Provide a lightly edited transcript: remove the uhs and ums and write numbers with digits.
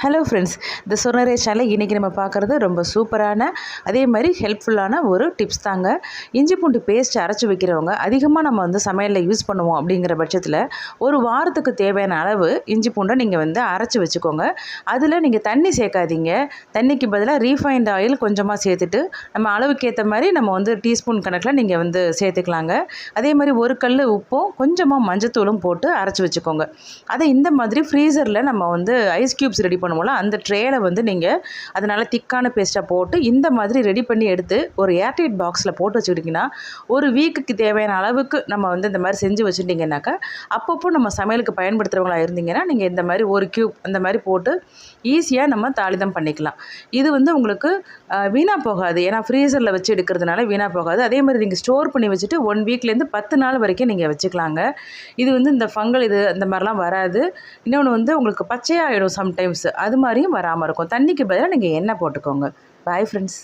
Hello friends, இந்த சொர்ணரே சேனலில் இன்றைக்கி நம்ம பார்க்குறது ரொம்ப சூப்பரான அதே மாதிரி ஹெல்ப்ஃபுல்லான ஒரு டிப்ஸ் தாங்க. இஞ்சி பூண்டு பேஸ்ட் அரைச்சி வைக்கிறவங்க அதிகமாக நம்ம சமையலில் யூஸ் பண்ணுவோம் அப்படிங்கிற பட்சத்தில் ஒரு வாரத்துக்கு தேவையான அளவு இஞ்சி பூண்டை நீங்கள் அரைச்சி வச்சுக்கோங்க. அதில் நீங்கள் தண்ணி சேர்க்காதீங்க. தண்ணிக்கு பதிலாக ரீஃபைண்ட் ஆயில் கொஞ்சமாக சேர்த்துட்டு நம்ம அளவுக்கு ஏற்ற மாதிரி நம்ம டீஸ்பூன் கணக்கில் நீங்கள் சேர்த்துக்கலாங்க. அதே மாதிரி ஒரு கல் உப்பும் கொஞ்சமாக மஞ்சத்தூளும் போட்டு அரைச்சி வச்சுக்கோங்க. அதை இந்த மாதிரி ஃப்ரீசரில் நம்ம ஐஸ் க்யூப்ஸ் ரெடி பண்ணுவோம்ல, அந்த ட்ரேயில் நீங்கள் அதனால் திக்கான பேஸ்ட்டாக போட்டு இந்த மாதிரி ரெடி பண்ணி எடுத்து ஒரு ஏர்டைட் பாக்ஸில் போட்டு வச்சுக்கிட்டிங்கன்னா ஒரு வீக்குக்கு தேவையான அளவுக்கு நம்ம இந்த மாதிரி செஞ்சு வச்சுட்டிங்கன்னாக்கா அப்பப்போ நம்ம சமையலுக்கு பயன்படுத்துகிறவங்களா இருந்தீங்கன்னா நீங்கள் இந்த மாதிரி ஒரு க்யூப் அந்த மாதிரி போட்டு ஈஸியாக நம்ம தாளிதம் பண்ணிக்கலாம். இது உங்களுக்கு வீணாக போகாது. ஏன்னா ஃப்ரீசரில் வச்சு எடுக்கிறதுனால வீணாக போகாது. அதே மாதிரி நீங்கள் ஸ்டோர் பண்ணி வச்சுட்டு 1 வீக்லேருந்து 10 நாள் வரைக்கும் நீங்கள் வச்சுக்கலாங்க. இது இந்த ஃபங்கல் இது இந்த மாதிரிலாம் வராது. இன்னொன்று உங்களுக்கு பச்சையாகிடும் சம்டைம்ஸ், அது மாதிரியும் வராமல் இருக்கும். தண்ணிக்கு பதிலாக நீங்கள் எண்ணெய் போட்டுக்கோங்க. Bye friends.